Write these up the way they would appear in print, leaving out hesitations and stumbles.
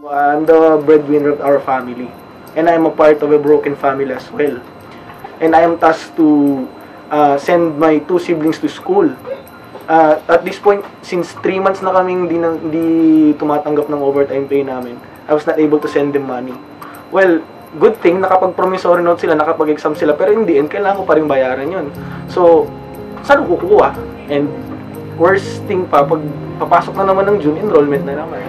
I'm the breadwinner of our family, and I'm a part of a broken family as well. And I am tasked to send my 2 siblings to school. At this point, since 3 months na kaming di tumatanggap ng overtime pay namin, I was not able to send them money. Well, good thing, nakapag-promissory note sila, nakapag-exam sila, pero in the end, kailangan ko pa rin bayaran yun. So, saan ko kukuha? And worst thing pa, pag papasok na naman ng June, enrollment na naman.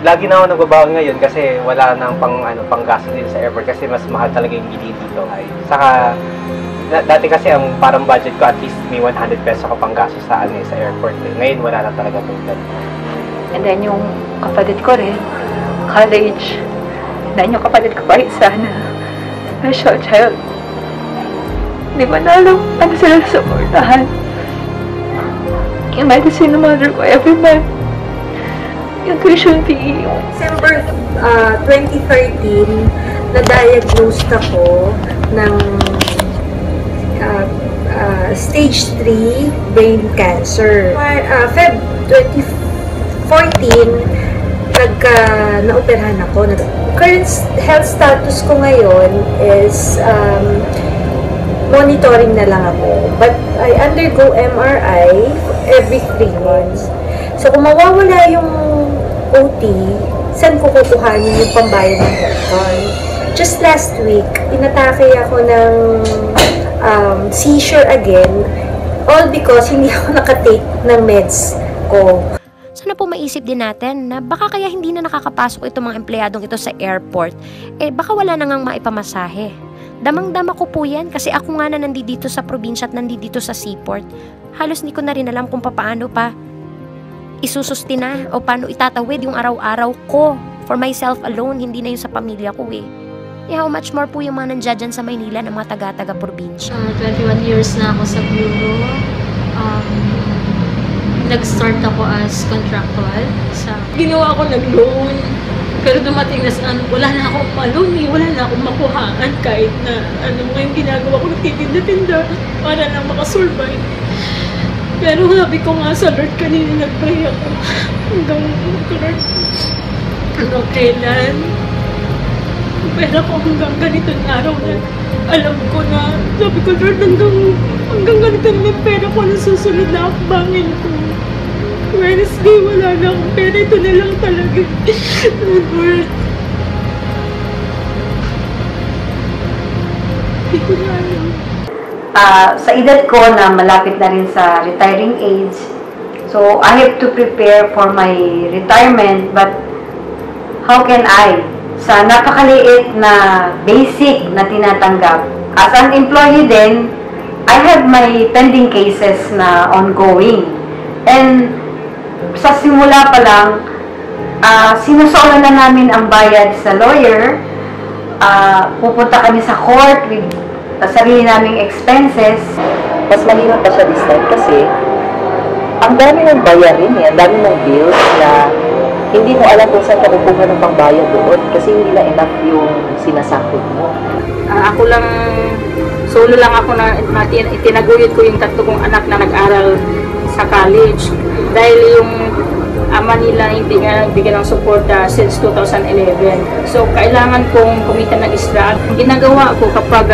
Lagi na ako nagbabaon ngayon kasi wala nang panggasto din sa airport kasi mas mahal talaga yung gili dito. Saka, dati kasi ang parang budget ko at least may 100 pesos ako panggasto sa airport. Ngayon wala na talaga po. And then yung kapatid ko rin, college. And then yung kapatid ko pa isa na special child. Hindi ba na alam ano sila supportahan? Yung medicine ng mother ko every month. Yung tuition fee. December 2013, na-diagnosed ako ng stage 3 brain cancer. Feb 2014, naoperahan ako. Current health status ko ngayon is monitoring na lang ako. But I undergo MRI every 3 months. So kung mawawala yung OT, saan ko kukuhanin yung pambayad ng health fund? Just last week, inatake ako ng seizure again, all because hindi ako nakatake ng meds ko. Sana po maisip din natin na baka kaya hindi na nakakapasok itong mga empleyadong ito sa airport, baka wala na ngang maipamasahe. Damang-dama ko po yan kasi ako nga na nandito sa probinsya at nandito sa seaport. Halos hindi ko na rin alam kung paano pa isusustina o paano itatawid yung araw-araw ko for myself alone, hindi na yung sa pamilya ko how much more po yung mga nandiyan sa Maynila ng mga taga-probinsya. 21 years na ako sa bureau. Nag-start ako as contractual. Ginawa ko nag-loan. Pero dumating na saan, wala na akong ma-loan wala na akong makuhaan kahit na ngayon ginagawa ko, nagtitinda-tinda para lang makasurvive. Pero sabi ko nga sa Lord kanina, nag-pray ako hanggang kailan. Pero ako hanggang ganitong araw na alam ko na, sabi ko Lord, hanggang ganito na may pera ko na susunod na akbangin ko. Wednesday, wala na akong pera. Ito na lang talaga. Lord. Hindi ko na alam. Sa edad ko na malapit na rin sa retiring age, so I have to prepare for my retirement, but how can I? Sa napakaliit na basic na tinatanggap, as an employee din, I have my pending cases na ongoing. And sa simula pa lang, sinusolan na namin ang bayad sa lawyer, pupunta kami sa court with sarili naming expenses. Mas mahirap pa siya this time kasi ang dami mong bayarin ang dami mong bills na hindi mo alam kung saan ka kukuha ng pangbayad doon kasi hindi na enough yung sinasakot mo. Ako lang, solo lang ako na itinaguyod ko yung 3 kong anak na nag-aral sa college dahil yung ama nila hindi nga bigyan ng suporta since 2011. So, kailangan kong kumita ng extra. Ginagawa ko kapag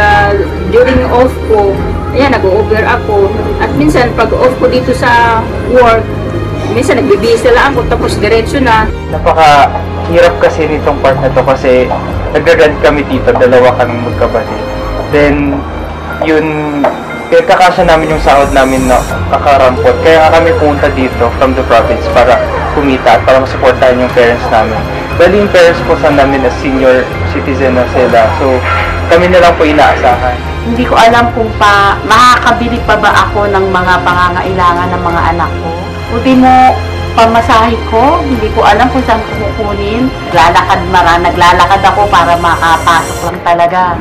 during off ko, ayan, nag-over ako. At minsan, pag off ko dito sa work, minsan nagbibihis na lang ako tapos diretso na. Napaka-hirap kasi nitong part na to kasi nag-rent kami dito, 2 kaming magkapatid. Then, yun, kakasya namin yung sahod namin na kakarampot. Kaya nga kami pumunta dito from the province para kumita at para masuportahan yung parents namin. Dahil yung parents po sa namin as senior citizen na sila. So, kami na lang po inaasahan. Hindi ko alam kung makakabili pa ba ako ng mga pangangailangan ng mga anak ko. Buti mo pamasahe ko, hindi ko alam kung saan ko kukunin. Naglalakad ako para makapasok lang talaga.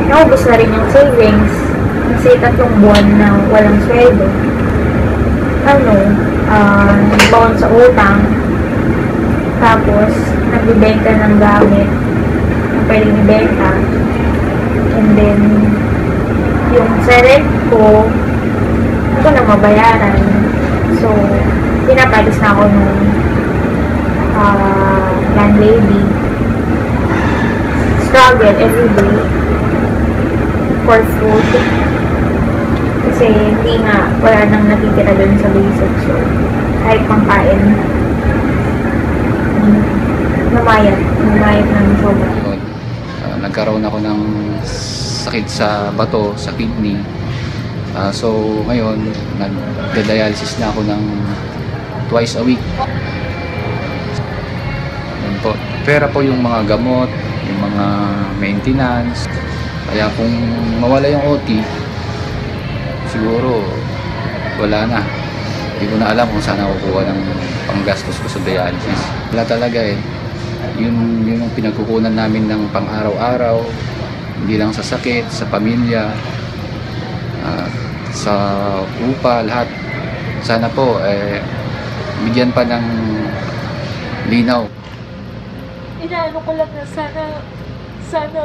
Naubos na rin yung savings. Kasi 3 buwan na walang sweldo. Nagbaon sa utang. Tapos, nagbibenta ng gamit na pwedeng ibenta. And then, yung sa rent ko, hindi ko na mabayaran. So, pinapalis na ako nung landlady. Struggle every day for food. Kasi hindi nga, wala nang natitira doon sa basic. So, kahit pangkain, namayat ng sobra. Nagkaroon ako ng sakit sa bato, sa kidney. So ngayon, nagda-dialysis na ako ng twice a week. Yun po. Pera po yung mga gamot, yung mga maintenance. Kaya kung mawala yung OT, siguro wala na. Hindi ko na alam kung saan ako kukuha ng panggastos ko sa dialysis. Wala talaga eh. Yun yung pinagkukunan namin ng pang-araw-araw. Hindi lang sa sakit, sa pamilya, sa upa, lahat. Sana po bigyan pa ng linaw. Inaano ko lang na sana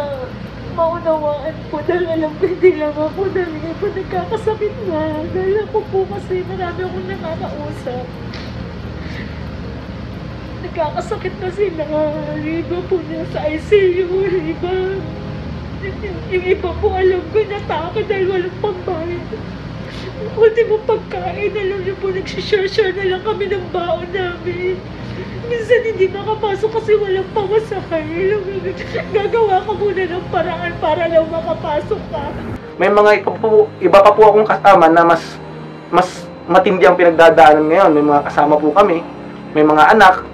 maunawaan po dahil alam ko hindi lang ako dahil hindi po nagkakasakit na. Dahil ako po kasi marami akong nakakausap. Nagkakasakit na sila. Yung iba po na sa ICU, yung iba po alam ko natake dahil walang pambayad. Ultimo pagkain, alam niyo po, nagsishare-share na lang kami ng baon namin. Minsan hindi nakapasok kasi walang pamasahe. Gagawa ka muna ng paraan para lang makapasok ka. May mga iba pa po akong kasama na mas matindi ang pinagdadaanan ngayon. May mga kasama po kami, may mga anak,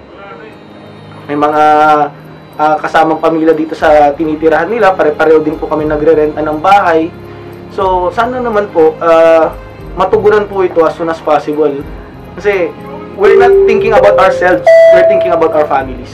may mga kasamang pamilya dito sa tinitirahan nila. Pare-pareho din po kami nagre-renta ng bahay. So sana naman po matugunan po ito as soon as possible. Kasi we're not thinking about ourselves, we're thinking about our families.